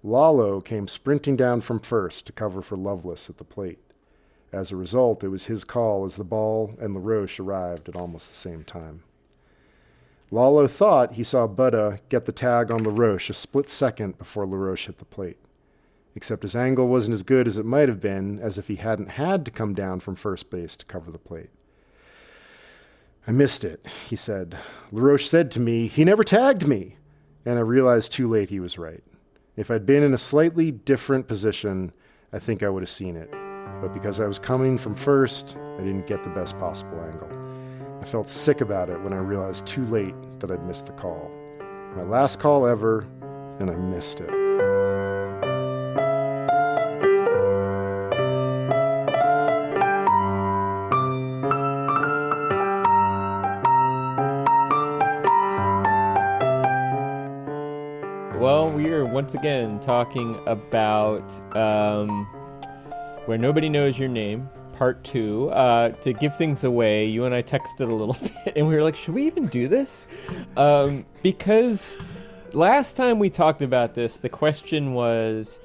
Lalo came sprinting down from first to cover for Lovelace at the plate. As a result, it was his call as the ball and LaRoche arrived at almost the same time. Lalo thought he saw Butta get the tag on LaRoche a split second before LaRoche hit the plate. Except his angle wasn't as good as it might have been, as if he hadn't had to come down from first base to cover the plate. "I missed it," he said. "LaRoche said to me, 'He never tagged me.' And I realized too late he was right. If I'd been in a slightly different position, I think I would have seen it. But because I was coming from first, I didn't get the best possible angle. I felt sick about it when I realized too late that I'd missed the call. My last call ever, and I missed it." Well, we are once again talking about Where Nobody Knows Your Name, Part 2. To give things away, you and I texted a little bit, and we were like, should we even do this? Because last time we talked about this, the question was,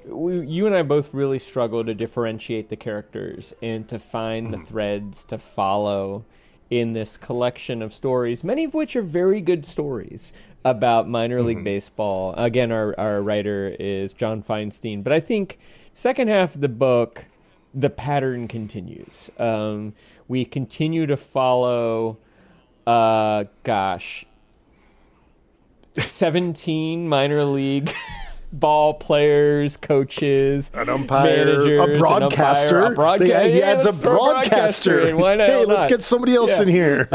you and I both really struggled to differentiate the characters and to find the threads to follow in this collection of stories, many of which are very good stories about minor league baseball. Again, our writer is John Feinstein, but I think second half of the book, the pattern continues. We continue to follow, 17 minor league ball players, coaches, an umpire, managers, a broadcaster. He adds a broadcaster. In. Why not? Hey, let's get somebody else in here.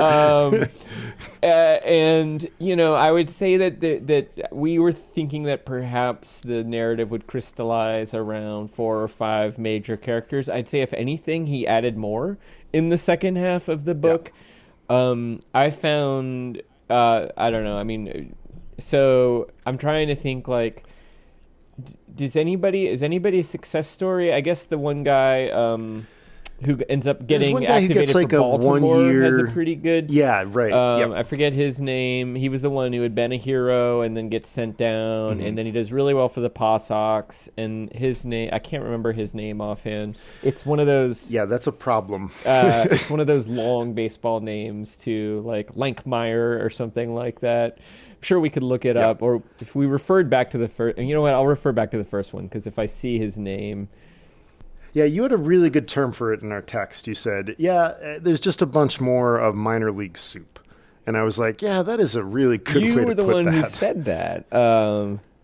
And I would say that we were thinking that perhaps the narrative would crystallize around 4 or 5 major characters. I'd say if anything, he added more in the second half of the book. I found I don't know. I mean, so I'm trying to think like. Is anybody a success story? I guess the one guy who ends up getting activated for Baltimore has a pretty good... Yeah, right. I forget his name. He was the one who had been a hero and then gets sent down, and then he does really well for the Paw Sox, and his name... I can't remember his name offhand. It's one of those... Yeah, that's a problem. It's one of those long baseball names, too, like Lankmeyer or something like that. Sure, we could look it up, or if we referred back to the first, and you know what, I'll refer back to the first one, because if I see his name. Yeah, you had a really good term for it in our text. You said, there's just a bunch more of minor league soup. And I was like, yeah, that is a really good way to put that. You were the one who said that.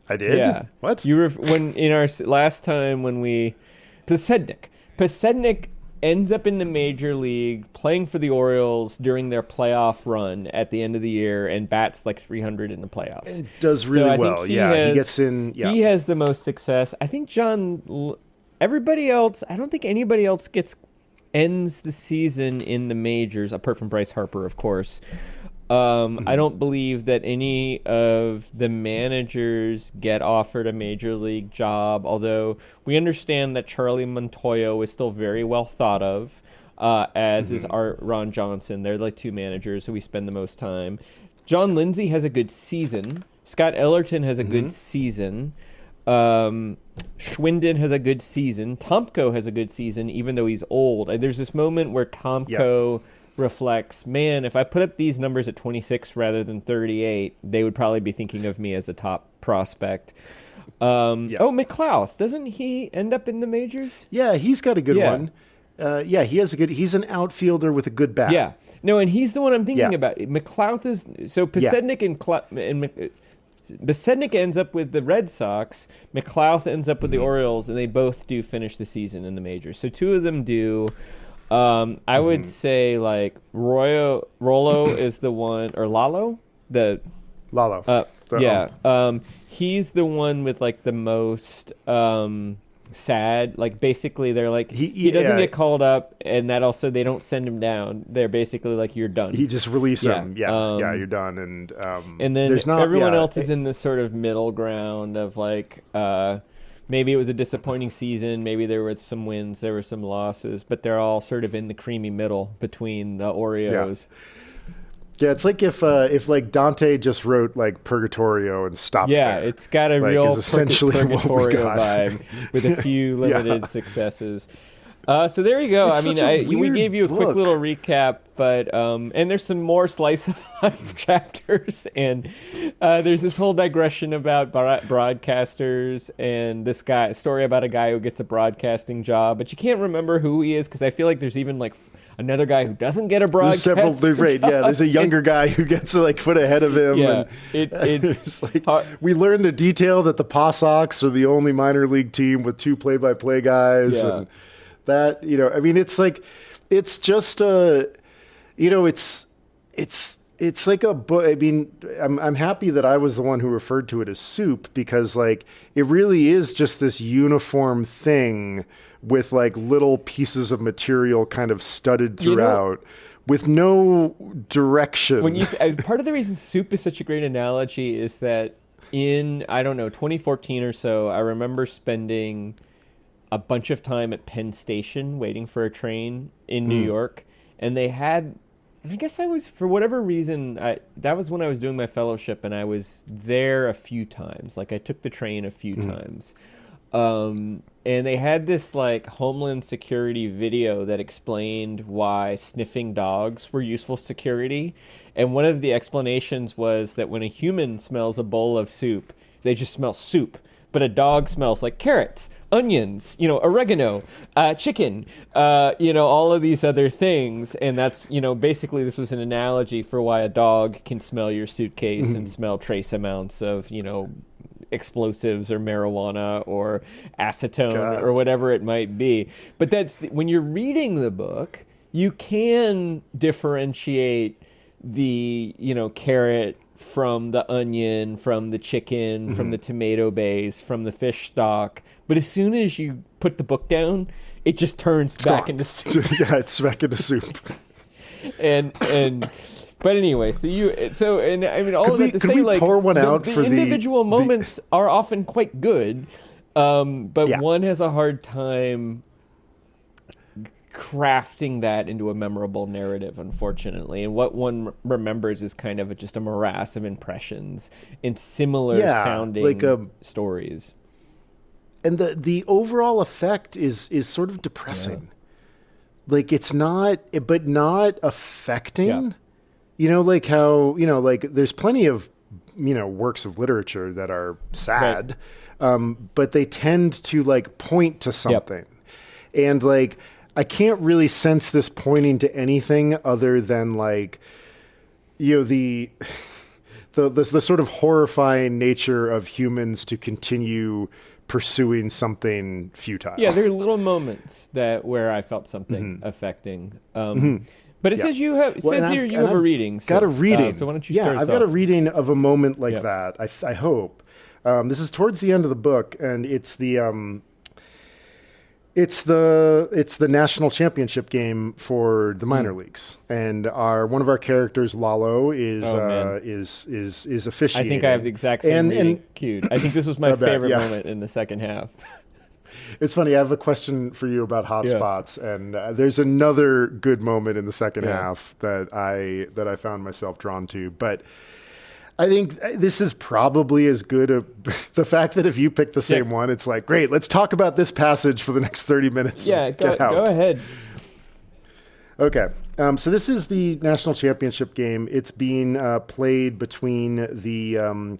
I did? Yeah. What? You were, when in our last time when we, Pasednik ends up in the major league playing for the Orioles during their playoff run at the end of the year and bats like 300 in the playoffs. It does really well. He gets in. Yeah. He has the most success. I think everybody else, I don't think anybody else ends the season in the majors apart from Bryce Harper, of course. I don't believe that any of the managers get offered a major league job, although we understand that Charlie Montoyo is still very well thought of, as is Ron Johnson. They're like 2 managers who we spend the most time. John Lindsay has a good season. Scott Ellerton has a good season. Schwinden has a good season. Tomko has a good season, even though he's old. There's this moment where Tomko... reflects, man, if I put up these numbers at 26 rather than 38, they would probably be thinking of me as a top prospect. Oh, McLouth, doesn't he end up in the majors? Yeah, he's got a good one. He has he's an outfielder with a good bat. Yeah. No, and he's the one I'm thinking about. McLouth is, so Pasednik Pasednik ends up with the Red Sox, McLouth ends up with the Orioles, and they both do finish the season in the majors. So 2 of them do. I would say like Rollo is the one, or Lalo? Lalo. He's the one with like the most sad, like basically they're like, he doesn't get called up, and that also they don't send him down. They're basically like, you're done. He just release him. You're done. And then everyone else is in this sort of middle ground of like, maybe it was a disappointing season. Maybe there were some wins, there were some losses, but they're all sort of in the creamy middle between the Oreos. Yeah, it's like if like Dante just wrote like Purgatorio and stopped Yeah, there. it's got a Like, real is essentially what we Purgatorio got. vibe with a few limited successes. So there you go. It's I mean, such a we weird gave you a quick book. little recap, but and there's some more slice of life chapters, and there's this whole digression about broadcasters and this guy story about a guy who gets a broadcasting job, but you can't remember who he is because I feel like there's even like another guy who doesn't get a broadcasting job. Yeah, there's a younger guy who gets like foot ahead of him. Yeah, and it's like, we learn the detail that the Paw Sox are the only minor league team with 2 play-by-play guys, Yeah. and that, you know, I mean, it's like, it's just it's like a book. I mean, I'm happy that I was the one who referred to it as soup, because like it really is just this uniform thing with like little pieces of material kind of studded throughout, with no direction. When you part of the reason soup is such a great analogy is that in, I don't know, 2014 or so, I remember spending a bunch of time at Penn Station waiting for a train in New York, and they had, and I guess I was, for whatever reason, that was when I was doing my fellowship, and I was there a few times. Like I took the train a few times. And they had this like Homeland Security video that explained why sniffing dogs were useful security. And one of the explanations was that when a human smells a bowl of soup, they just smell soup. But a dog smells like carrots, onions, oregano, chicken, all of these other things. And that's, basically this was an analogy for why a dog can smell your suitcase and smell trace amounts of, explosives or marijuana or acetone or whatever it might be. But when you're reading the book, you can differentiate the, carrot from the onion, from the chicken, from the tomato base, from the fish stock. But as soon as you put the book down, it just turns back into soup. Yeah, it's back into soup. and but anyway, and I mean all of that to say, like, pour one out the for individual moments are often quite good, but one has a hard time crafting that into a memorable narrative, unfortunately. And what one remembers is kind of just a morass of impressions and similar sounding like stories. And the overall effect is sort of depressing. Like it's not affecting. Yeah. Like how, like there's plenty of, works of literature that are sad, but they tend to like point to something. And like, I can't really sense this pointing to anything other than like, the sort of horrifying nature of humans to continue pursuing something futile. Yeah, there are little moments where I felt something affecting. But it says you have a reading. Got a reading. So why don't you start us I've got a off? reading of a moment like that. I hope. This is towards the end of the book, and it's the national championship game for the minor leagues, and one of our characters, Lalo, is officiating. I think I have the exact same reading queued. I think this was my favorite moment in the second half. It's funny. I have a question for you about hotspots, and there's another good moment in the second half that I found myself drawn to. But I think this is probably as good the fact that if you pick the same one, it's like, great, let's talk about this passage for the next 30 minutes. Yeah, go ahead. Okay. So this is the national championship game. It's being played between the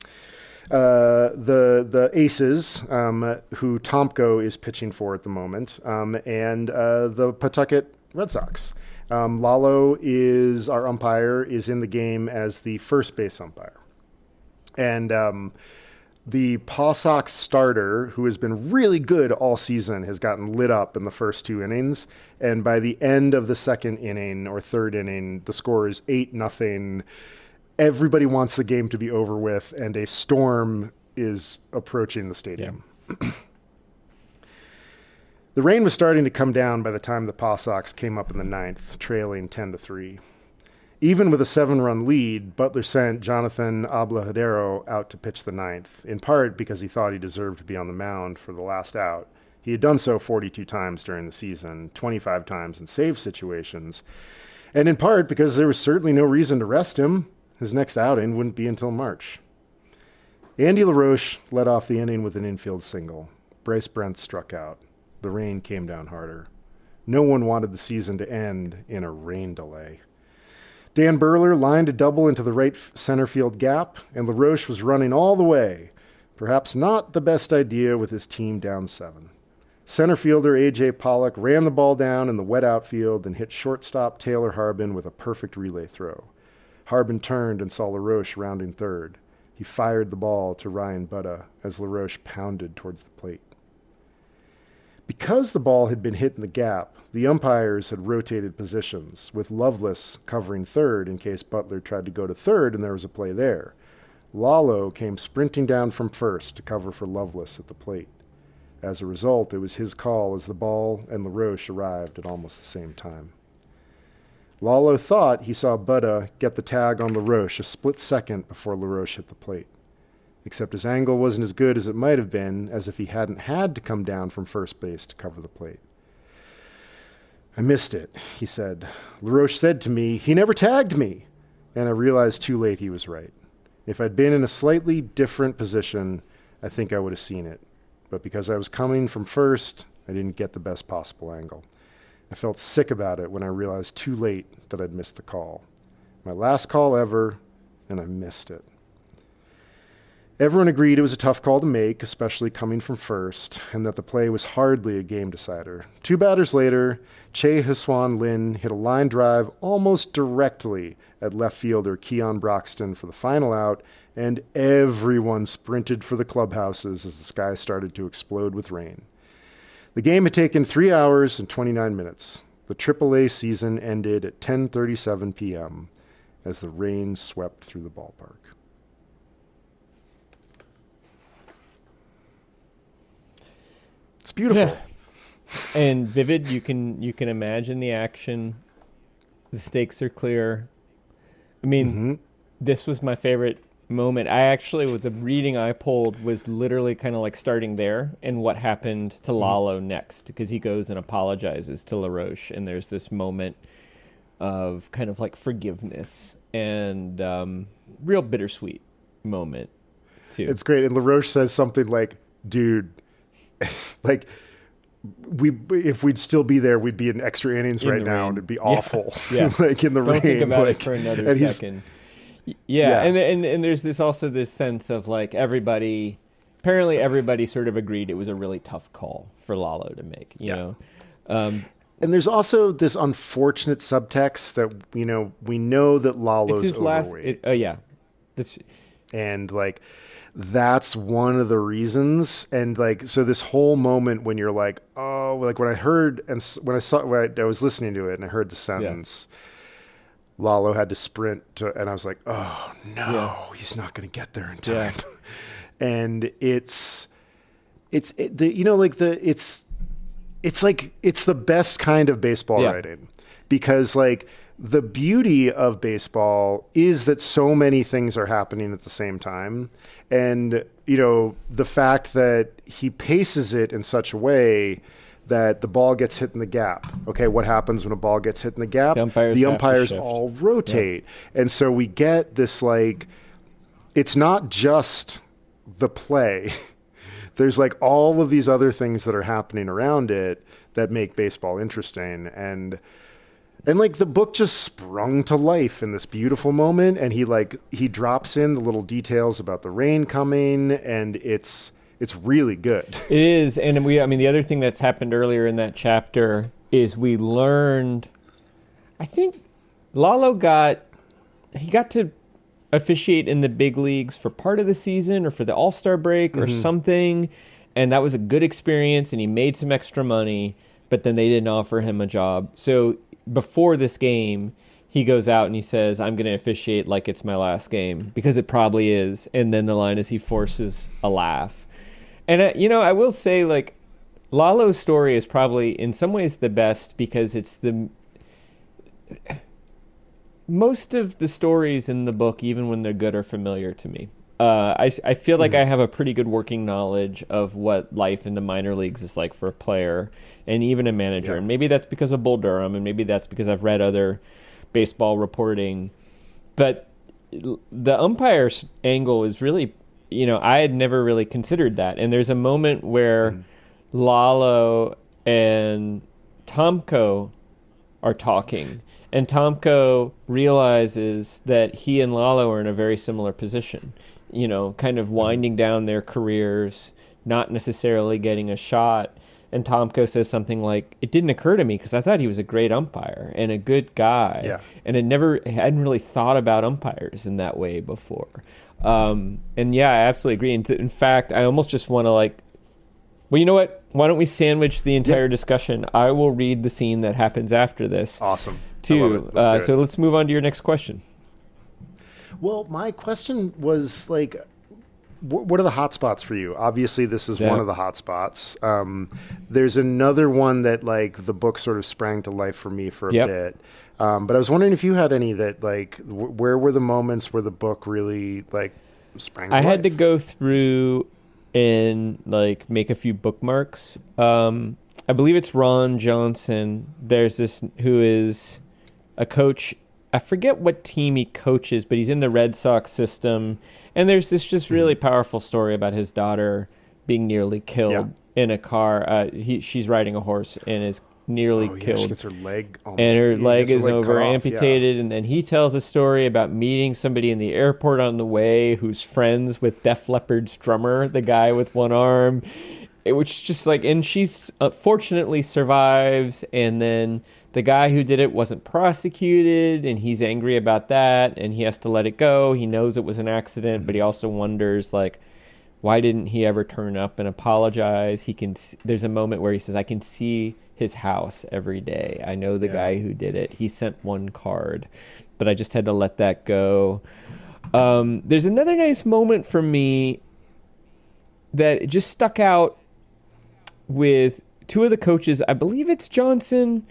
Aces, who Tomko is pitching for at the moment, and the Pawtucket Red Sox. Lalo is our umpire, is in the game as the first base umpire. And the Paw Sox starter, who has been really good all season, has gotten lit up in the first 2 innings. And by the end of the second inning or third inning, the score is 8-0. Everybody wants the game to be over with, and a storm is approaching the stadium. Yeah. The rain was starting to come down by the time the Paw Sox came up in the 9th, trailing 10-3. Even with a 7-run lead, Butler sent Jonathan Ablajadero out to pitch the 9th, in part because he thought he deserved to be on the mound for the last out. He had done so 42 times during the season, 25 times in save situations, And in part because there was certainly no reason to rest him. His next outing wouldn't be until March. Andy LaRoche led off the inning with an infield single. Bryce Brent struck out. The rain came down harder. No one wanted the season to end in a rain delay. Dan Burler lined a double into the right center field gap, and LaRoche was running all the way. Perhaps not the best idea with his team down 7. Center fielder A.J. Pollock ran the ball down in the wet outfield and hit shortstop Taylor Harbin with a perfect relay throw. Harbin turned and saw LaRoche rounding third. He fired the ball to Ryan Butta as LaRoche pounded towards the plate. Because the ball had been hit in the gap, the umpires had rotated positions, with Loveless covering third in case Butler tried to go to third and there was a play there. Lalo came sprinting down from first to cover for Loveless at the plate. As a result, it was his call as the ball and LaRoche arrived at almost the same time. Lalo thought he saw Butta get the tag on LaRoche a split second before LaRoche hit the plate. Except his angle wasn't as good as it might have been, as if he hadn't had to come down from first base to cover the plate. "I missed it," he said. "LaRoche said to me, 'He never tagged me.' And I realized too late he was right. If I'd been in a slightly different position, I think I would have seen it. But because I was coming from first, I didn't get the best possible angle. I felt sick about it when I realized too late that I'd missed the call. My last call ever, and I missed it." Everyone agreed it was a tough call to make, especially coming from first, and that the play was hardly a game decider. 2 batters later, Che Hsuan Lin hit a line drive almost directly at left fielder Keon Broxton for the final out, and everyone sprinted for the clubhouses as the sky started to explode with rain. The game had taken 3 hours and 29 minutes. The AAA season ended at 10:37 p.m. as the rain swept through the ballpark. It's beautiful. Yeah. And vivid. You can imagine the action. The stakes are clear. I mean, This was my favorite moment. I actually, with the reading I pulled, was literally kind of like starting there and what happened to Lalo next, because he goes and apologizes to LaRoche, and there's this moment of kind of like forgiveness and real bittersweet moment too. It's great. And LaRoche says something like, "Dude, like if we'd still be there, we'd be in extra innings right now, and it'd be awful." Yeah. Like in the rain. Don't think about like, it for another second. Yeah. And there's also this sense of like apparently everybody sort of agreed it was a really tough call for Lalo to make, you know. And there's also this unfortunate subtext that, we know that Lalo's it's his overweight. And like, that's one of the reasons. And like, so this whole moment when you're like, oh, like when I heard, and when I was listening to it and I heard the sentence, Lalo had to sprint and I was like, oh no, he's not going to get there in time. Yeah. And it's the best kind of baseball writing, because like the beauty of baseball is that so many things are happening at the same time. And, the fact that he paces it in such a way that the ball gets hit in the gap. Okay, what happens when a ball gets hit in the gap? The umpires all rotate. Yeah. And so we get this, like, it's not just the play. There's like all of these other things that are happening around it that make baseball interesting. And like the book just sprung to life in this beautiful moment. And he drops in the little details about the rain coming, and it's really good. It is. And the other thing that's happened earlier in that chapter is we learned, I think Lalo got to officiate in the big leagues for part of the season or for the All-Star break or something. And that was a good experience, and he made some extra money, but then they didn't offer him a job. So before this game, he goes out and he says, "I'm going to officiate like it's my last game," because it probably is. And then the line is he forces a laugh. And, I will say, like, Lalo's story is probably in some ways the best, because it's most of the stories in the book, even when they're good, are familiar to me. I feel like I have a pretty good working knowledge of what life in the minor leagues is like for a player and even a manager. Yeah. And maybe that's because of Bull Durham, and maybe that's because I've read other baseball reporting. But the umpire's angle is really, I had never really considered that. And there's a moment where Lalo and Tomko are talking, and Tomko realizes that he and Lalo are in a very similar position, kind of winding down their careers, not necessarily getting a shot. And Tomko says something like, "It didn't occur to me because I thought he was a great umpire and a good guy." Yeah. And hadn't really thought about umpires in that way before. And yeah, I absolutely agree. In fact, I almost just want to well, you know what? Why don't we sandwich the entire discussion? I will read the scene that happens after this. Awesome. Too. So let's move on to your next question. Well, my question was what are the hot spots for you? Obviously, this is one of the hot spots. There's another one that the book sort of sprang to life for me for a bit. But I was wondering if you had any that where were the moments where the book really sprang to life? I had to go through and make a few bookmarks. I believe it's Ron Johnson. There's this who is a coach. I forget what team he coaches, but he's in the Red Sox system. And there's this just really powerful story about his daughter being nearly killed in a car. She's riding a horse and is nearly killed. She gets her leg and her leg is amputated. And then he tells a story about meeting somebody in the airport on the way who's friends with Def Leppard's drummer, the guy with one arm, which just and she's fortunately survives. And then the guy who did it wasn't prosecuted, and he's angry about that, and he has to let it go. He knows it was an accident, but he also wonders, why didn't he ever turn up and apologize? There's a moment where he says, "I can see his house every day. I know the guy who did it. He sent one card, but I just had to let that go." There's another nice moment for me that just stuck out with two of the coaches. I believe it's Johnson.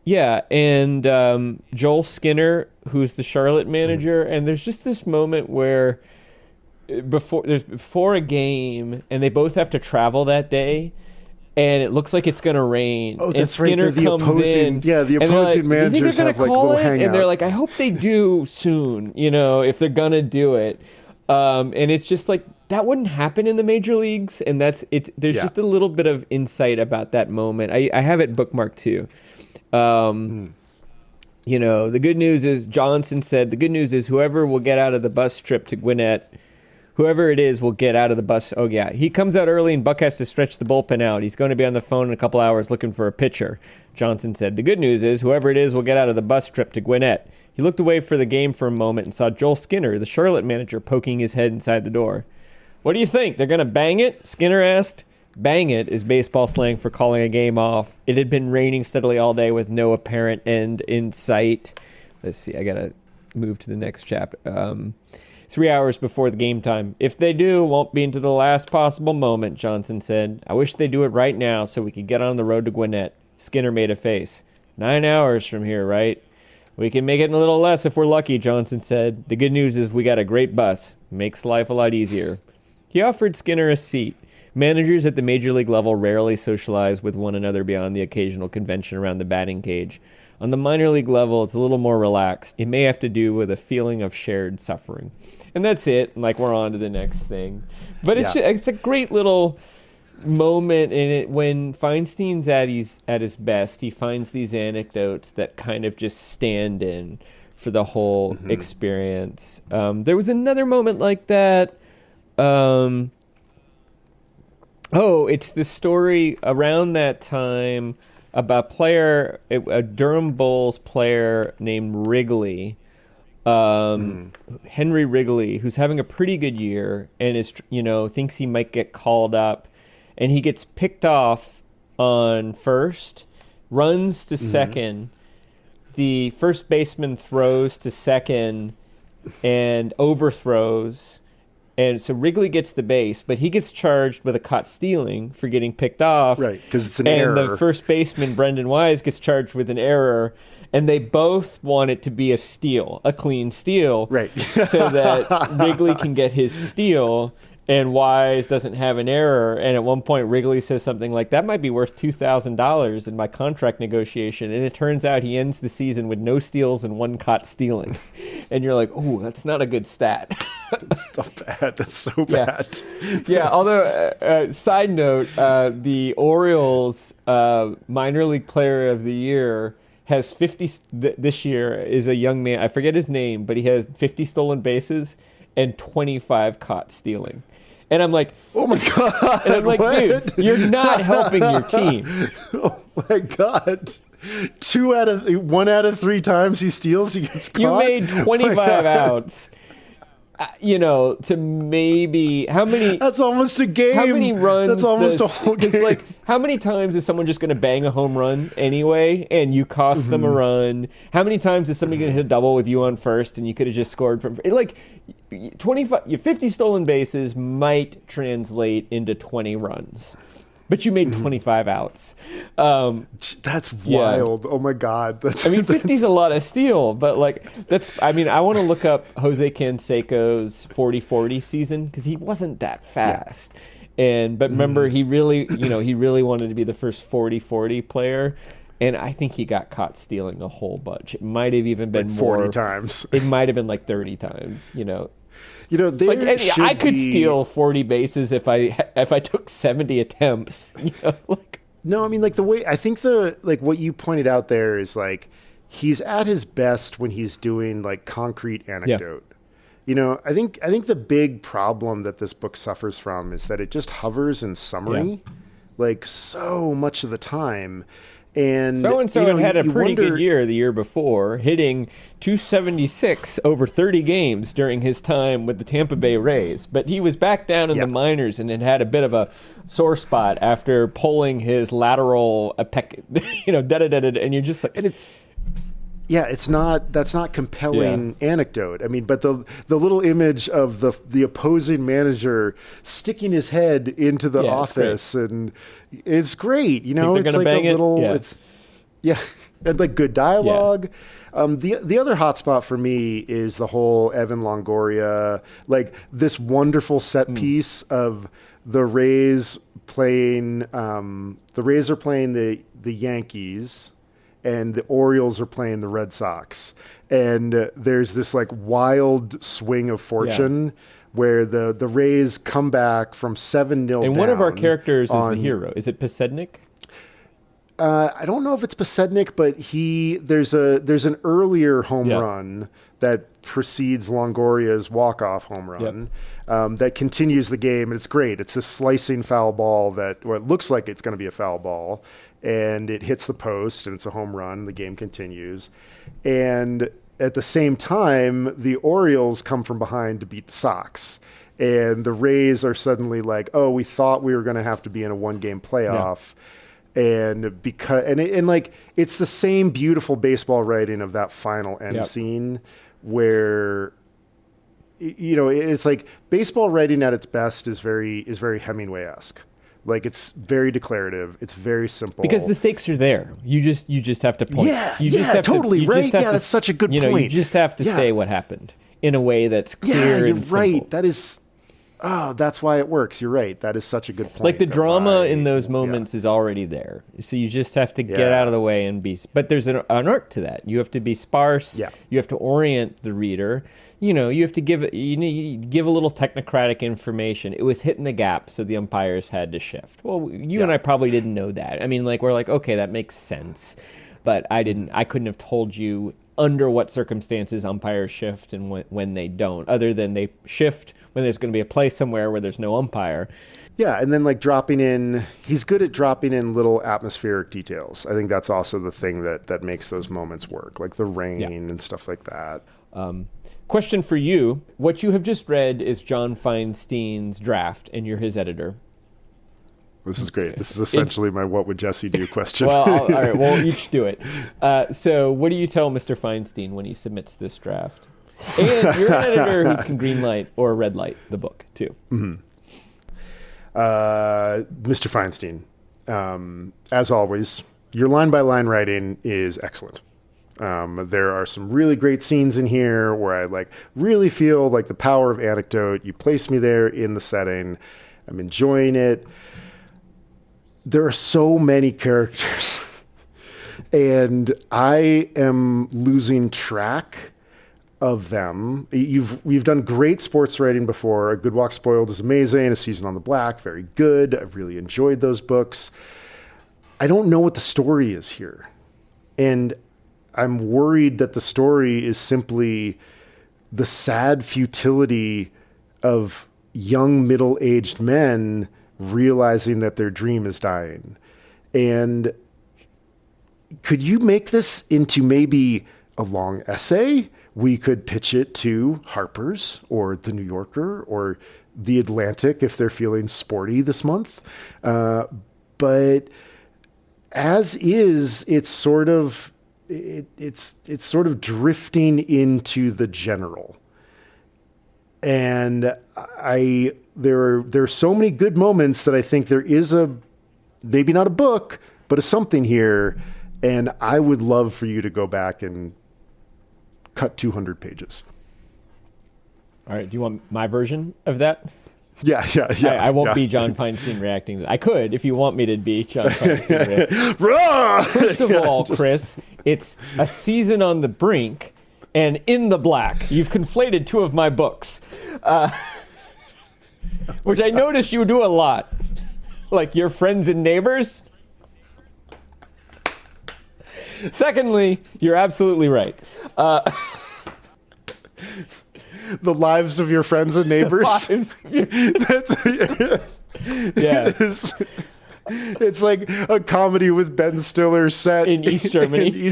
Yeah, and Joel Skinner, who's the Charlotte manager, and there's just this moment where before a game, and they both have to travel that day, and it looks like it's going to rain. Oh, that's and Skinner right. The comes in. Yeah, the opposing managers you think they're have gonna call little it? hangout. And they're like, I hope they do soon, if they're going to do it. And it's just that wouldn't happen in the major leagues, and there's just a little bit of insight about that moment. I have it bookmarked too. The good news is, Johnson said, the good news is whoever will get out of the bus trip to Gwinnett, whoever it is will get out of the bus. Oh, yeah. He comes out early and Buck has to stretch the bullpen out. He's going to be on the phone in a couple hours looking for a pitcher. Johnson said, the good news is whoever it is will get out of the bus trip to Gwinnett. He looked away for the game for a moment and saw Joel Skinner, the Charlotte manager, poking his head inside the door. What do you think? They're going to bang it? Skinner asked. Bang it is baseball slang for calling a game off. It had been raining steadily all day with no apparent end in sight. Let's see, I got to move to the next chapter. 3 hours before the game time. If they do, it won't be into the last possible moment, Johnson said. I wish they'd do it right now so we could get on the road to Gwinnett. Skinner made a face. 9 hours from here, right? We can make it a little less if we're lucky, Johnson said. The good news is we got a great bus. Makes life a lot easier. He offered Skinner a seat. Managers at the major league level rarely socialize with one another beyond the occasional convention around the batting cage. On the minor league level, it's a little more relaxed. It may have to do with a feeling of shared suffering. And that's it. We're on to the next thing. But it's a great little moment in it when Feinstein's at his best. He finds these anecdotes that kind of just stand in for the whole experience. There was another moment like that. It's the story around that time about a Durham Bulls player named Wrigley, Henry Wrigley, who's having a pretty good year and is, thinks he might get called up, and he gets picked off on first, runs to second. The first baseman throws to second and overthrows. And so Wrigley gets the base, but he gets charged with a caught stealing for getting picked off. Right, because it's an error. And the first baseman, Brendan Wise, gets charged with an error. And they both want it to be a steal, a clean steal. Right. So that Wrigley can get his steal. and Wise doesn't have an error. And at one point, Wrigley says something like, that might be worth $2,000 in my contract negotiation. And it turns out he ends the season with no steals and 1 caught stealing. And you're like, oh, that's not a good stat. That's not bad. That's so bad. Yeah, although, side note, the Orioles minor league player of the year has 50, this year is a young man, I forget his name, but he has 50 stolen bases and 25 caught stealing. And I'm like, oh my God. And I'm like, dude, you're not helping your team. Oh my God. 1 out of 3 times he steals, he gets caught. You made 25 outs. To maybe how many? That's almost a game. How many runs? That's almost a whole game. Because how many times is someone just going to bang a home run anyway, and you cost them a run? How many times is somebody going to hit a double with you on first, and you could have just scored from 50 stolen bases might translate into 20 runs. But you made 25 outs. That's wild. Oh my God. 50 is a lot of steal, but I want to look up Jose Canseco's 40-40 season because he wasn't that fast. Yeah. But remember, he really wanted to be the first 40-40 player. And I think he got caught stealing a whole bunch. It might have even been like more. 40 times. It might have been like 30 times, I could steal 40 bases if I took 70 attempts. No, I mean, the way I think what you pointed out there is he's at his best when he's doing concrete anecdote. Yeah. I think the big problem that this book suffers from is that it just hovers in summary, so much of the time. And so-and-so had a pretty good year the year before, hitting 276 over 30 games during his time with the Tampa Bay Rays. But he was back down in the minors and had a bit of a sore spot after pulling his lateral, and you're just like... that's not compelling anecdote. I mean, but the little image of the opposing manager sticking his head into the office and it's great. It's and good dialogue. Yeah. The other hotspot for me is the whole Evan Longoria, this wonderful set piece of the Rays playing. The Rays are playing the Yankees. And the Orioles are playing the Red Sox. And there's this wild swing of fortune where the Rays come back from 7-0 down. And one of our characters is the hero. Is it Pasednik? I don't know if it's Pasednik, but there's an earlier home run that precedes Longoria's walk-off home run that continues the game. And it's great. It's this slicing foul ball it looks like it's going to be a foul ball. And it hits the post, and it's a home run. The game continues. And at the same time, the Orioles come from behind to beat the Sox. And the Rays are suddenly we thought we were going to have to be in a 1-game playoff. Yeah. And it's the same beautiful baseball writing of that final end scene where, it's baseball writing at its best is very Hemingway-esque. It's very declarative. It's very simple. Because the stakes are there. You just have to point. Totally, right? That's such a good point. You just have to say what happened in a way that's clear and simple. Right. That is... Oh, that's why it works. You're right. That is such a good point. The drama in those moments is already there. So you just have to get out of the way and be... But there's an art to that. You have to be sparse. Yeah. You have to orient the reader. You have to give a little technocratic information. It was hitting the gap, so the umpires had to shift. Well, you and I probably didn't know that. I mean, we're okay, that makes sense. But I couldn't have told you under what circumstances umpires shift and when they don't, other than they shift when there's going to be a play somewhere where there's no umpire. Yeah, and then dropping in, he's good at dropping in little atmospheric details. I think that's also the thing that makes those moments work, the rain and stuff like that. Question for you. What you have just read is John Feinstein's draft, and you're his editor. This is great. This is essentially my "What would Jesse do?" question. Well, all right. We'll each do it. So, what do you tell Mr. Feinstein when he submits this draft? And you're an editor who can green light or red light the book too. Mm-hmm. Mr. Feinstein, as always, your line by line writing is excellent. There are some really great scenes in here where I like really feel like the power of anecdote. You place me there in the setting. I'm enjoying it. There are so many characters and I am losing track of them. We've done great sports writing before. A Good Walk Spoiled is amazing. A Season on the Black, very good. I've really enjoyed those books. I don't know what the story is here. And I'm worried that the story is simply the sad futility of young middle-aged men realizing that their dream is dying. And could you make this into maybe a long essay? We could pitch it to Harper's or The New Yorker or The Atlantic if they're feeling sporty this month. But as is, it's sort of drifting into the general. And there are so many good moments that I think there is maybe not a book, but a something here. And I would love for you to go back and cut 200 pages. All right. Do you want my version of that? Yeah. I won't be John Feinstein reacting. I could if you want me to be John Feinstein. First of all, Chris, it's A Season on the Brink and In the Black. You've conflated two of my books, which I noticed you do a lot. Like Your Friends and Neighbors. Secondly, you're absolutely right. The Lives of Your Friends and Neighbors. Yeah. It's like a comedy with Ben Stiller set in East Germany.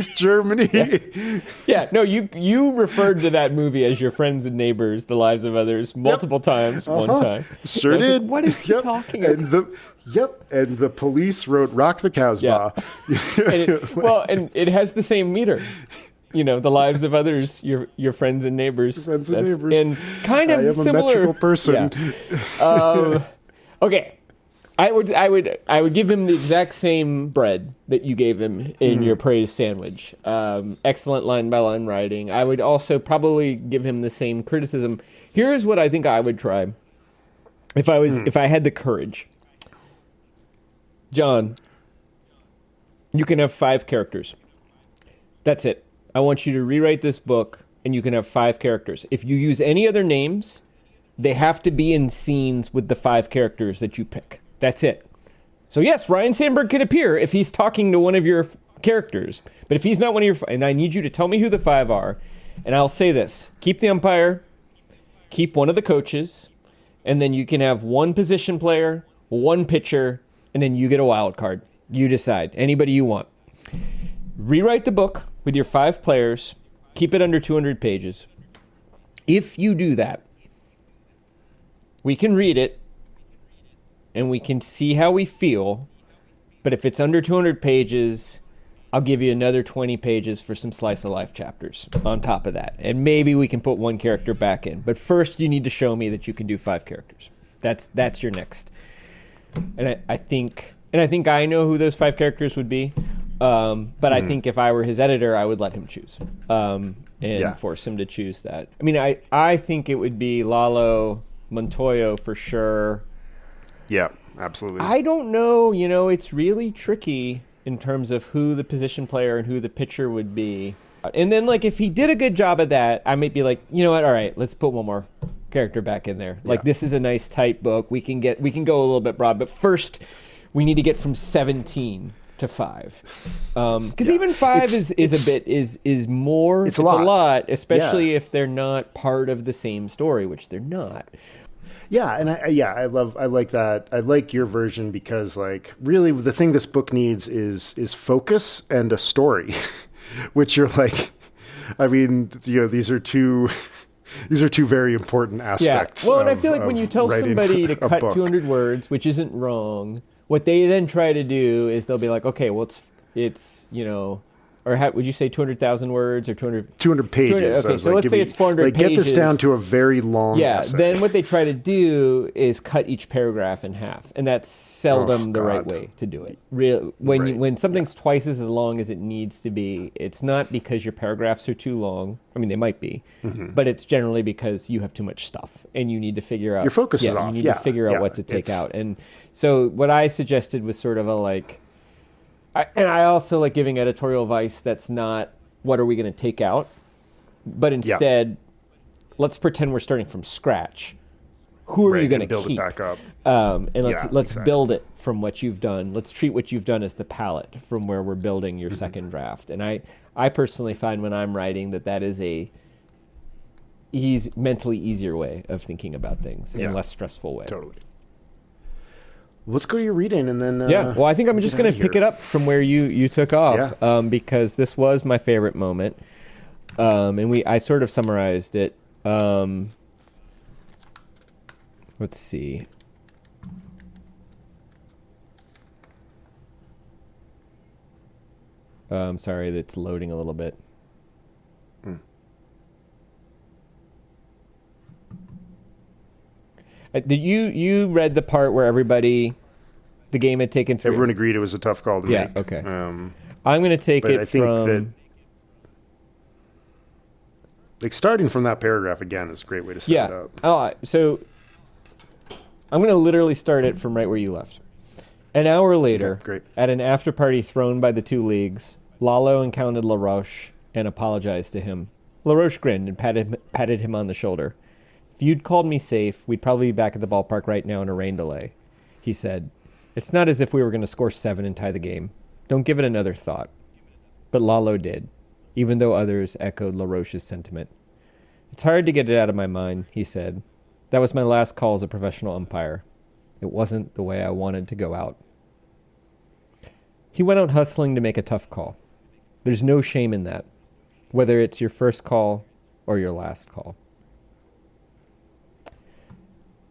Yeah. No, you referred to that movie as Your Friends and Neighbors, The Lives of Others, multiple times. One time. Sure did. Like, what is he talking about? And the police wrote Rock the Casbah. Yeah. And it has the same meter. The lives of others, your friends and neighbors. Friends and neighbors. And kind of I am similar. a metrical person. Yeah. Okay. I would give him the exact same bread that you gave him in your praise sandwich. Excellent line by line writing. I would also probably give him the same criticism. Here's what I think I would try if I had the courage. John, you can have 5 characters. That's it. I want you to rewrite this book, and you can have 5 characters. If you use any other names, they have to be in scenes with the 5 characters that you pick. That's it. So yes, Ryan Sandberg could appear if he's talking to one of your characters. But if he's not one of your... And I need you to tell me who the 5 are. And I'll say this. Keep the umpire. Keep one of the coaches. And then you can have 1 position player, 1 pitcher, and then you get a wild card. You decide. Anybody you want. Rewrite the book with your 5 players. Keep it under 200 pages. If you do that, we can read it and we can see how we feel. But if it's under 200 pages, I'll give you another 20 pages for some slice of life chapters on top of that. And maybe we can put 1 character back in. But first you need to show me that you can do 5 characters. That's your next. And I think I know who those 5 characters would be. But I think if I were his editor, I would let him choose. Force him to choose that. I mean, I think it would be Lalo Montoya for sure. Yeah, absolutely. I don't know. It's really tricky in terms of who the position player and who the pitcher would be. And then, if he did a good job of that, I might be like, you know what? All right, let's put 1 more character back in there. This is a nice tight book. We can go a little bit broad, but first we need to get from 17 to 5. Because even 5 is more. It's a lot, especially if they're not part of the same story, which they're not. Yeah, and I like that. I like your version because really the thing this book needs is focus and a story, which you're like, I mean, these are two very important aspects. Yeah. Well, and I feel like when you tell somebody to cut 200 words, which isn't wrong, what they then try to do is they'll be like, okay, well, it's or how would you say 200,000 words or 200? 200 pages. 200, okay, so let's say it's 400 pages. Get this down to a very long essay. Then what they try to do is cut each paragraph in half, and that's seldom the right way to do it. When something's twice as long as it needs to be, it's not because your paragraphs are too long. I mean, they might be, but it's generally because you have too much stuff, and you need to figure out your focus is off. You need to figure out what to take out, and so what I suggested was sort of a like. And I also like giving editorial advice that's not what are we going to take out, but instead, let's pretend we're starting from scratch. Who are you going to build keep? It back up. And let's build it from what you've done. Let's treat what you've done as the palette from where we're building your second draft. And I personally find when I'm writing that is a mentally easier way of thinking about things in a less stressful way. Totally. Let's go to your reading and then... well, I think I'm just going to pick it up from where you took off because this was my favorite moment. And I sort of summarized it. Let's see. I'm sorry, that's loading a little bit. Did you read the part where the game had taken 3? Everyone agreed it was a tough call to make. Yeah, okay. I'm going to take it from... Like starting from that paragraph again is a great way to set it up. So I'm going to literally start it from right where you left. An hour later, at an after-party thrown by the two leagues, Lalo encountered LaRoche and apologized to him. LaRoche grinned and patted him on the shoulder. If you'd called me safe, we'd probably be back at the ballpark right now in a rain delay, he said. It's not as if we were going to score 7 and tie the game. Don't give it another thought. But Lalo did, even though others echoed LaRoche's sentiment. It's hard to get it out of my mind, he said. That was my last call as a professional umpire. It wasn't the way I wanted to go out. He went out hustling to make a tough call. There's no shame in that, whether it's your first call or your last call.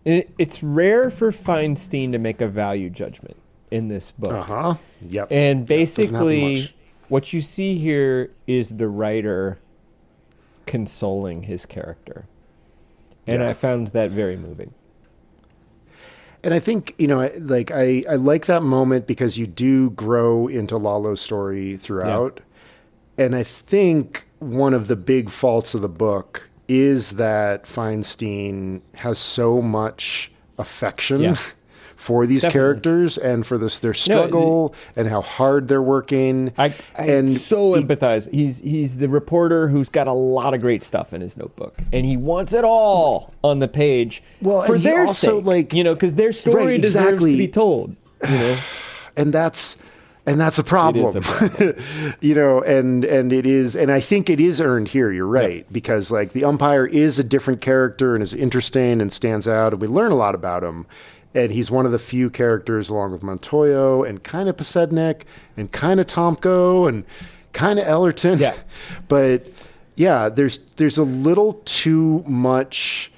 It's rare for Feinstein to make a value judgment in this book. Yep. And basically, what you see here is the writer consoling his character. And I found that very moving. And I think, I like that moment because you do grow into Lalo's story throughout. Yeah. And I think one of the big faults of the book is that Feinstein has so much affection for these characters and for their struggle and how hard they're working. I empathize. He's the reporter who's got a lot of great stuff in his notebook, and he wants it all on the page for their sake, because their story deserves to be told. And that's a problem, it is a problem. and it is, and I think it is earned here. You're right, because the umpire is a different character and is interesting and stands out, and we learn a lot about him. And he's one of the few characters, along with Montoyo and kind of Pasednik and kind of Tomko and kind of Ellerton. Yeah. But there's a little too much.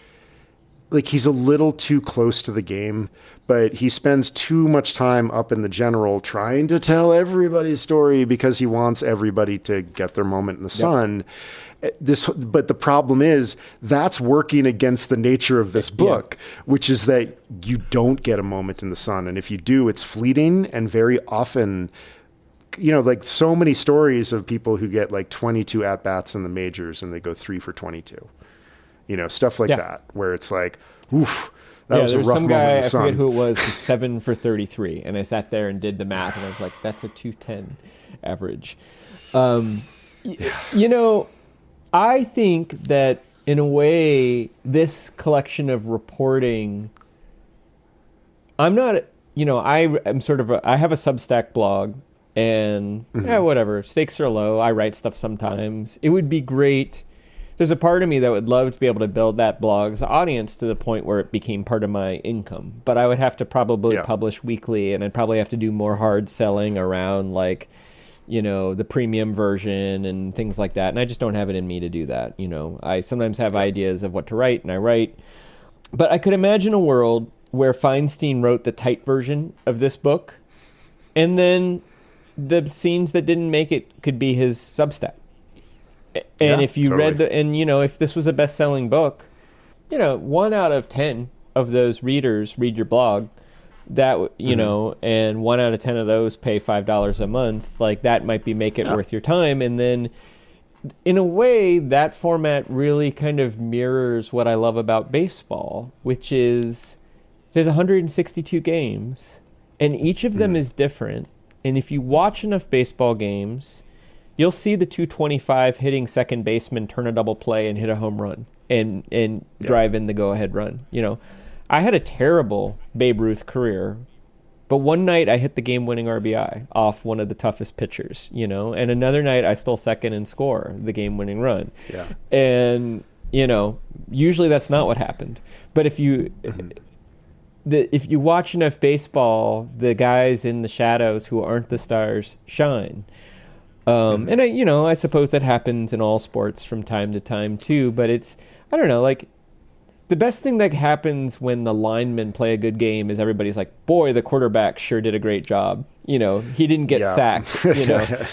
He's a little too close to the game, but he spends too much time up in the general trying to tell everybody's story because he wants everybody to get their moment in the sun. But the problem is that's working against the nature of this book, which is that you don't get a moment in the sun. And if you do, it's fleeting and very often, so many stories of people who get 22 at-bats in the majors and they go 3 for 22. Stuff like that, where it's oof, that was a rough moment in the sun. I forget who it was 7 for 33. And I sat there and did the math, and I was like, that's a 210 average. I think that, in a way, this collection of reporting, I'm not, I am sort of, I have a Substack blog, and whatever, stakes are low. I write stuff sometimes. It would be great. There's a part of me that would love to be able to build that blog's audience to the point where it became part of my income. But I would have to probably publish weekly, and I'd probably have to do more hard selling around the premium version and things like that. And I just don't have it in me to do that. I sometimes have ideas of what to write, and I write. But I could imagine a world where Feinstein wrote the tight version of this book and then the scenes that didn't make it could be his Substack. And if you read if this was a best-selling book, 1 out of 10 of those readers read your blog, that and 1 out of 10 of those pay $5 a month. Like, that might make it worth your time. And then, in a way, that format really kind of mirrors what I love about baseball, which is there's 162 games, and each of them is different. And if you watch enough baseball games, you'll see the 225 hitting second baseman turn a double play and hit a home run and drive in the go-ahead run. I had a terrible Babe Ruth career, but one night I hit the game-winning RBI off one of the toughest pitchers, and another night I stole second and score the game-winning run. Yeah. And, usually that's not what happened. But if you watch enough baseball, the guys in the shadows who aren't the stars shine. And I suppose that happens in all sports from time to time too, but I don't know, like, the best thing that happens when the linemen play a good game is everybody's like, boy, the quarterback sure did a great job. He didn't get sacked.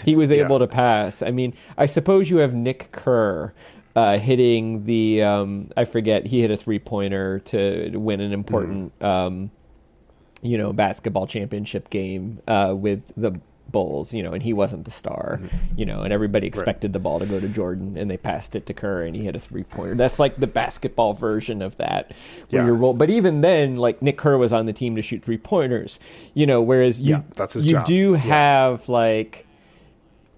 He was able to pass. I mean, I suppose you have Nick Kerr hitting the, I forget, he hit a 3-pointer to win an important, basketball championship game with the Bulls, and he wasn't the star, and everybody expected the ball to go to Jordan, and they passed it to Kerr, and he hit a 3-pointer. That's like the basketball version of that. But even then, like, Nick Kerr was on the team to shoot 3-pointers, whereas that's his job. Do have like,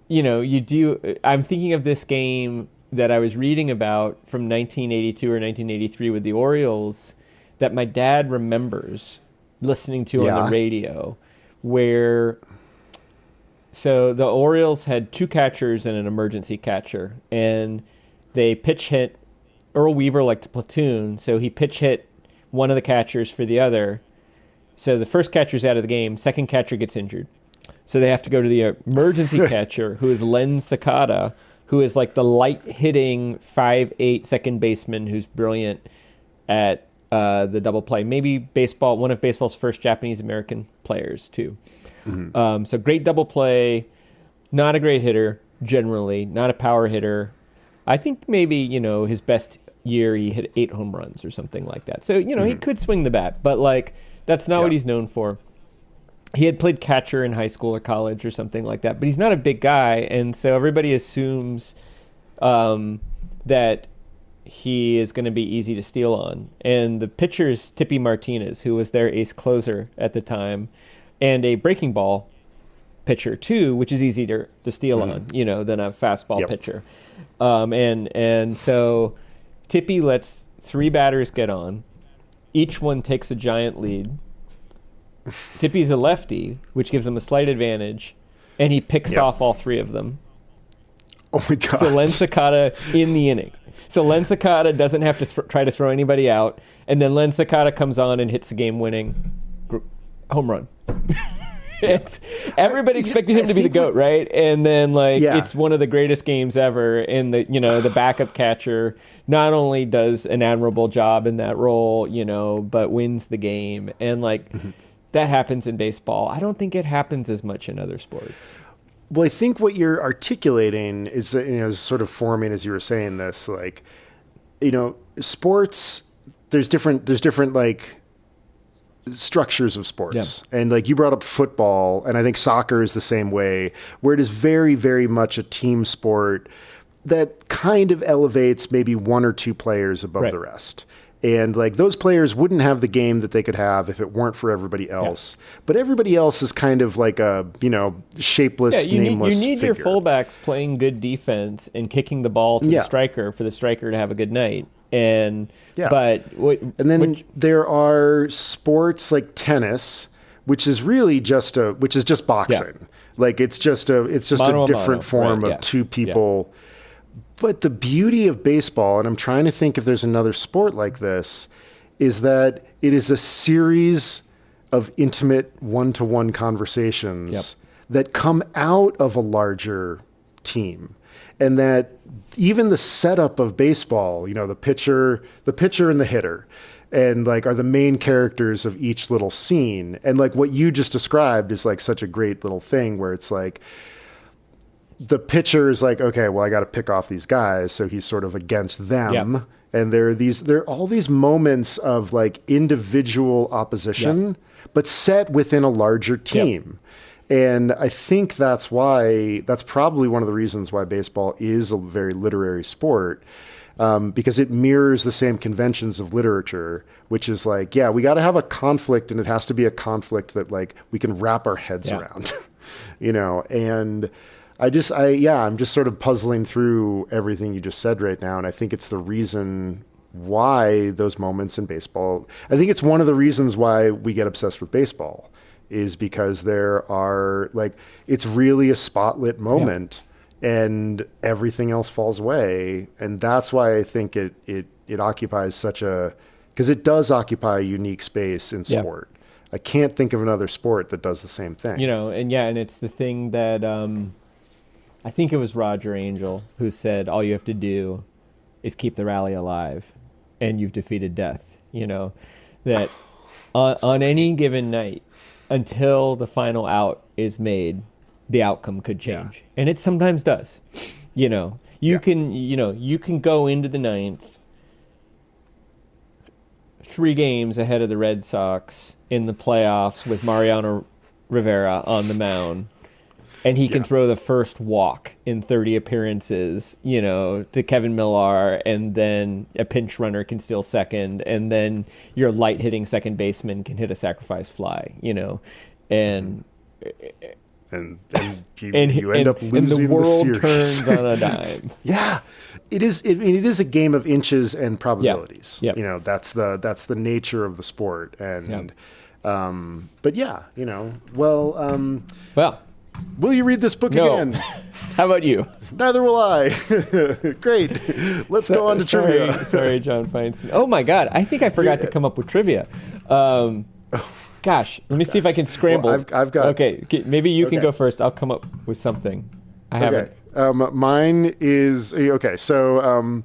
I'm thinking of this game that I was reading about from 1982 or 1983 with the Orioles that my dad remembers listening to on the radio, where... So the Orioles had 2 catchers and an emergency catcher, and they pitch hit. Earl Weaver liked to platoon, so he pitch hit one of the catchers for the other. So the first catcher's out of the game, second catcher gets injured. So they have to go to the emergency catcher, who is Len Sakata, who is like the light-hitting 5'8" second baseman who's brilliant at the double play. Maybe one of baseball's first Japanese-American players, too. So great double play, not a great hitter generally, not a power hitter. I think maybe, his best year he hit 8 home runs or something like that. So, he could swing the bat, but like that's not what he's known for. He had played catcher in high school or college or something like that, but he's not a big guy. And so everybody assumes that he is going to be easy to steal on. And the pitcher is Tippy Martinez, who was their ace closer at the time, and a breaking ball pitcher too, which is easier to steal on, than a fastball pitcher. And so Tippy lets 3 batters get on. Each one takes a giant lead. Tippy's a lefty, which gives him a slight advantage, and he picks off all 3 of them. Oh my God. So Len Sakata in the inning. So Len Sakata doesn't have to try to throw anybody out, and then Len Sakata comes on and hits a game-winning home run. Everybody expected him to be the GOAT, right? And then it's one of the greatest games ever, and the backup catcher not only does an admirable job in that role, but wins the game. And that happens in baseball. I don't think it happens as much in other sports. Well, I think what you're articulating is that, is sort of forming as you were saying this, sports, there's different structures of sports. Yeah. And you brought up football, and I think soccer is the same way, where it is very, very much a team sport that kind of elevates maybe 1 or 2 players above the rest. And those players wouldn't have the game that they could have if it weren't for everybody else. Yeah. But everybody else is kind of like a, shapeless, nameless You need figure. your fullbacks playing good defense and kicking the ball to the striker for the striker to have a good night. And there are sports like tennis, which is really just boxing. It's just a different form of 2 people. Yeah. But the beauty of baseball, and I'm trying to think if there's another sport like this, is that it is a series of intimate one-to-one conversations that come out of a larger team. And that even the setup of baseball, the pitcher and the hitter, and like are the main characters of each little scene. And like what you just described is like such a great little thing where it's like the pitcher is like, okay, well, I got to pick off these guys. So he's sort of against them. Yep. And there are all these moments of like individual opposition, but set within a larger team. And I think that's probably one of the reasons why baseball is a very literary sport, because it mirrors the same conventions of literature, which is like, yeah, we got to have a conflict, and it has to be a conflict that like we can wrap our heads around, and I'm just sort of puzzling through everything you just said right now. And I think it's the reason why those moments in baseball, I think it's one of the reasons why we get obsessed with baseball, is because there are like, it's really a spotlit moment and everything else falls away. And that's why I think it occupies because it does occupy a unique space in sport. I can't think of another sport that does the same thing. And it's the thing that, I think it was Roger Angel who said, all you have to do is keep the rally alive and you've defeated death. That on any given night, until the final out is made, the outcome could change. And it sometimes does. You can go into the ninth 3 games ahead of the Red Sox in the playoffs with Mariano Rivera on the mound. And he can throw the first walk in 30 appearances, to Kevin Millar, and then a pinch runner can steal second, and then your light hitting second baseman can hit a sacrifice fly, and you end up losing and the world the series. turns on a dime. It is a game of inches and probabilities. Yep. That's the nature of the sport, and but well. Will you read this book again? How about you? Neither will I. Great. Let's go on to trivia. Sorry, John Feinstein. Oh my God, I think I forgot to come up with trivia. Gosh, let me see if I can scramble. Well, I've got. Okay, maybe you can go first. I'll come up with something. I haven't. Mine is okay. So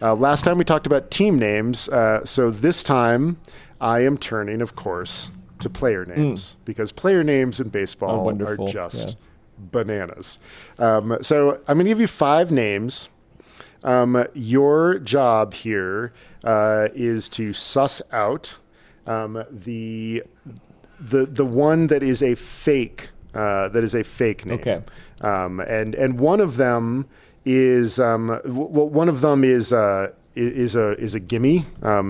last time we talked about team names. So this time I am turning, of course, to player names, because player names in baseball are just bananas. So I'm going to give you 5 names. Your job here is to suss out the one that is a fake name. Okay. And one of them is is a gimme.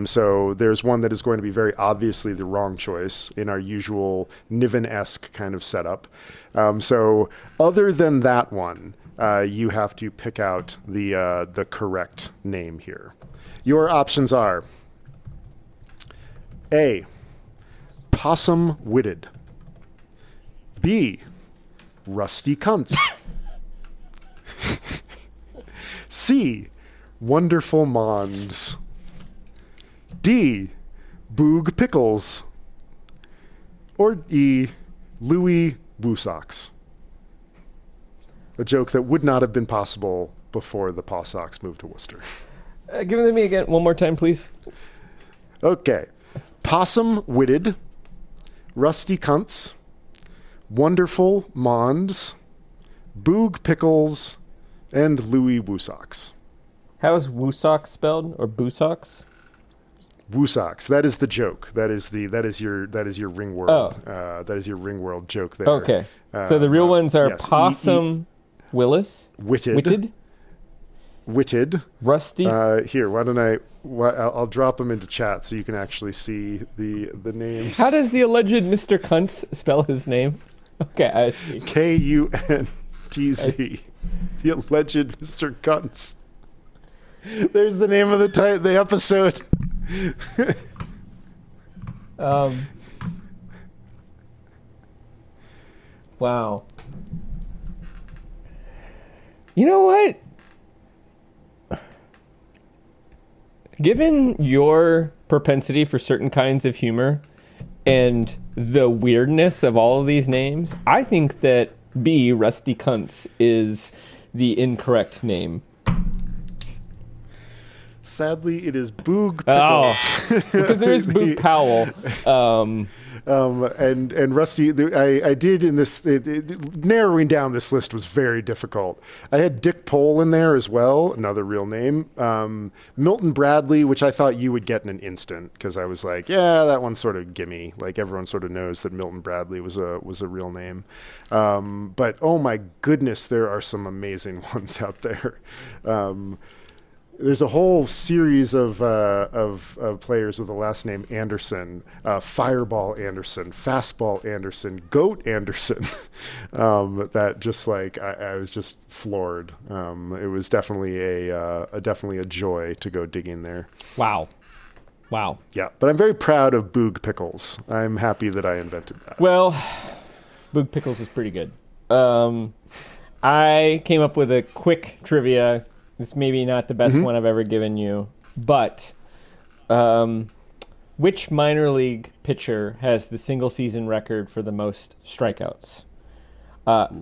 So there's one that is going to be very obviously the wrong choice in our usual Niven-esque kind of setup. So other than that one, you have to pick out the correct name here. Your options are A, possum-witted. B, rusty cunts. C, wonderful mons. D, boog pickles. Or E, Louis Woosocks. A joke that would not have been possible before the Paw Sox moved to Worcester. Give it to me again one more time, please. Okay. Possum-witted, rusty cunts, wonderful mons, boog pickles, and Louis Woosocks. How is Woosocks spelled, or Boosocks? Woosocks. That is the joke. That is your Ringworld. Oh. That is your Ringworld joke there. Okay. So the real ones are yes. Possum Willis, Witted. Rusty. Here, why don't I'll drop them into chat so you can actually see the names. How does the alleged Mr. Kuntz spell his name? Okay, I see. Kuntz. The alleged Mr. Kuntz. There's the name of the episode. Wow. You know what? Given your propensity for certain kinds of humor and the weirdness of all of these names, I think that B, Rusty Kuntz, is the incorrect name. Sadly, it is Boog Oh, Pickles. because there is Boog Powell. And Rusty, I did in this, narrowing down this list was very difficult. I had Dick Pole in there as well, another real name. Milton Bradley, which I thought you would get in an instant, because I was like, yeah, that one's sort of gimme. Like, everyone sort of knows that Milton Bradley was a real name. But oh my goodness, there are some amazing ones out there. There's a whole series of players with the last name Anderson, Fireball Anderson, Fastball Anderson, Goat Anderson, that just like I was just floored. It was definitely a joy to go digging there. Wow. Yeah, but I'm very proud of Boog Pickles. I'm happy that I invented that. Well, Boog Pickles is pretty good. I came up with a quick trivia. It's maybe not the best one I've ever given you, but which minor league pitcher has the single season record for the most strikeouts?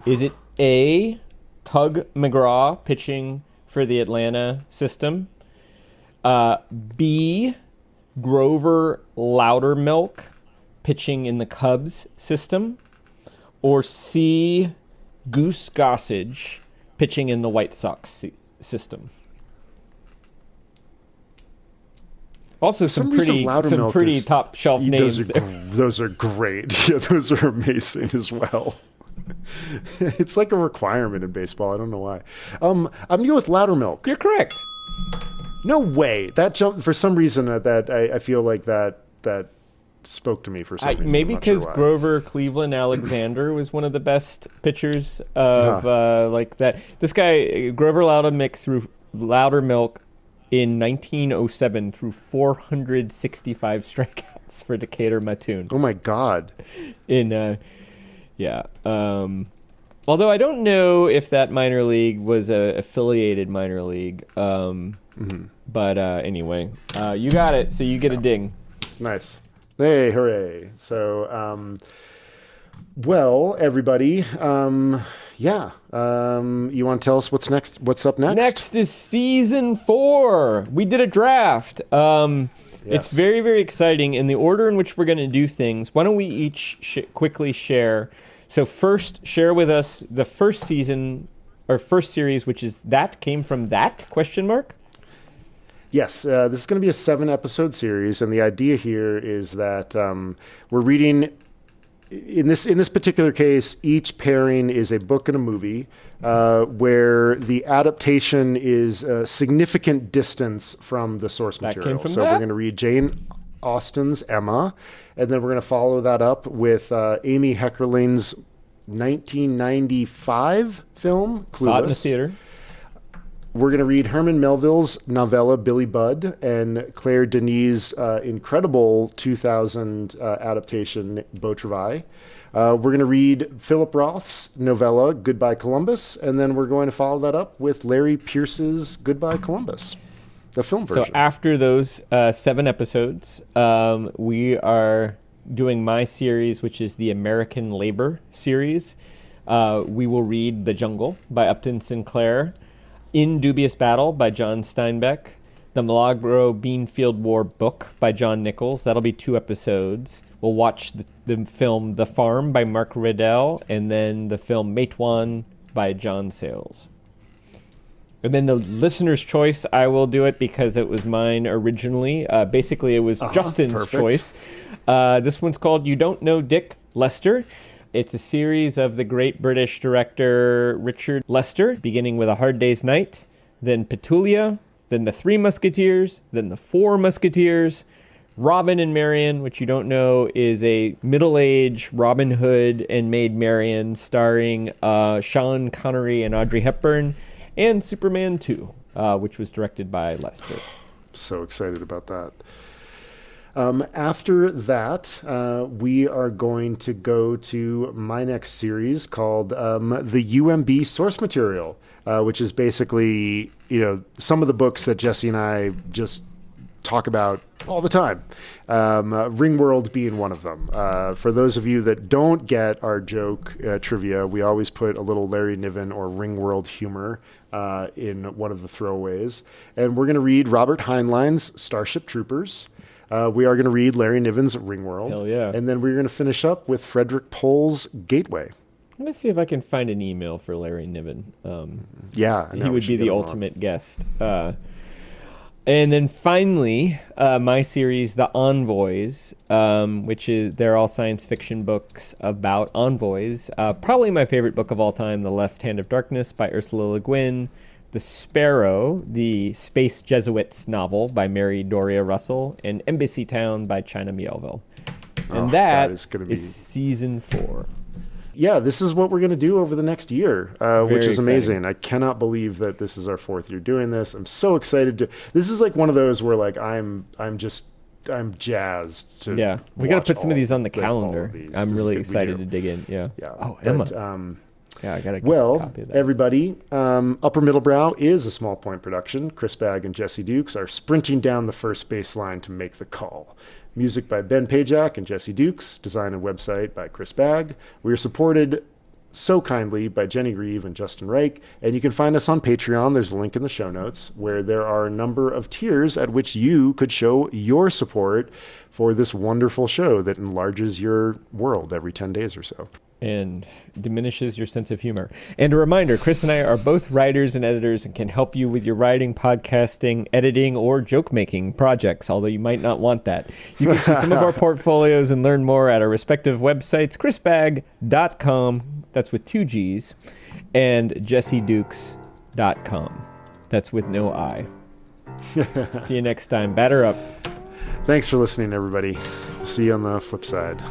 Is it A, Tug McGraw pitching for the Atlanta system? B, Grover Loudermilk pitching in the Cubs system? Or C, Goose Gossage pitching in the White Sox system? Also, some pretty top shelf names there. Those are great. Yeah, those are amazing as well. It's like a requirement in baseball. I don't know why. I'm gonna go with Loudermilk. You're correct. No way. That jump for some reason that I feel like that spoke to me for some reason. Maybe because Grover Cleveland Alexander was one of the best pitchers of like that. This guy, Grover Loudermilk, threw Loudermilk in 1907 threw 465 strikeouts for Decatur Mattoon. Oh my God. Although I don't know if that minor league was a affiliated minor league. But anyway, you got it. So you get a ding. Nice. Hey, hooray. So, well, everybody, you want to tell us what's next? What's up next? Next is season 4. We did a draft. It's very, very exciting. In the order in which we're going to do things, why don't we each quickly share? So first, share with us the first season, or first series, which is That Came From That, ? Yes, this is going to be a 7-episode series, and the idea here is that we're reading. In this particular case, each pairing is a book and a movie, where the adaptation is a significant distance from the source material. So we're going to read Jane Austen's Emma, and then we're going to follow that up with Amy Heckerling's 1995 film, Clueless. Saw it in the theater. We're going to read Herman Melville's novella Billy Budd and Claire Denis' incredible 2000 adaptation Beau Travail. We're going to read Philip Roth's novella Goodbye Columbus, and then we're going to follow that up with Larry Pierce's Goodbye Columbus, the film version. So after those 7 episodes, we are doing my series, which is the American Labor series. We will read The Jungle by Upton Sinclair, In Dubious Battle by John Steinbeck, the Milagro Beanfield War book by John Nichols. That'll be 2 episodes. We'll watch the film The Farm by Mark Riddell, and then the film Matewan by John Sayles. And then the listener's choice, I will do it because it was mine originally. Basically, it was Justin's choice. This one's called You Don't Know Dick Lester. It's a series of the great British director Richard Lester, beginning with A Hard Day's Night, then Petulia, then The Three Musketeers, then The Four Musketeers, Robin and Marian, which you don't know is a middle-aged Robin Hood and Maid Marian starring Sean Connery and Audrey Hepburn, and Superman 2, which was directed by Lester. So excited about that. After that, we are going to go to my next series called the UMB source material, which is basically, some of the books that Jesse and I just talk about all the time. Ringworld being one of them. For those of you that don't get our joke trivia, we always put a little Larry Niven or Ringworld humor in one of the throwaways. And we're going to read Robert Heinlein's Starship Troopers. We are going to read Larry Niven's Ringworld. Hell yeah. And then we're going to finish up with Frederick Pohl's Gateway. Let me see if I can find an email for Larry Niven. Yeah. He would be the ultimate guest. And then finally, my series, The Envoys, which is, they're all science fiction books about envoys. Probably my favorite book of all time, The Left Hand of Darkness by Ursula Le Guin. The Sparrow, the Space Jesuits novel by Mary Doria Russell. And Embassy Town by China Miéville. And that is season 4. Yeah, this is what we're going to do over the next year, which is amazing. Exciting. I cannot believe that this is our 4th year doing this. I'm so excited to. This is like one of those where like I'm jazzed to. Yeah, we got to put some of these on the like, calendar. I'm really excited to dig in. Yeah. Oh, Emma. Yeah, I got to get a copy of that. Everybody, Upper Middlebrow is a Small Point production. Chris Bagg and Jesse Dukes are sprinting down the first baseline to make the call. Music by Ben Pajak and Jesse Dukes. Design and website by Chris Bagg. We are supported so kindly by Jenny Grieve and Justin Reich. And you can find us on Patreon. There's a link in the show notes where there are a number of tiers at which you could show your support for this wonderful show that enlarges your world every 10 days or so. And diminishes your sense of humor. And a reminder, Chris and I are both writers and editors and can help you with your writing, podcasting, editing, or joke-making projects, although you might not want that. You can see some of our portfolios and learn more at our respective websites, chrisbag.com, that's with 2 G's, and jessedukes.com, that's with no I. See you next time. Batter up. Thanks for listening, everybody. See you on the flip side.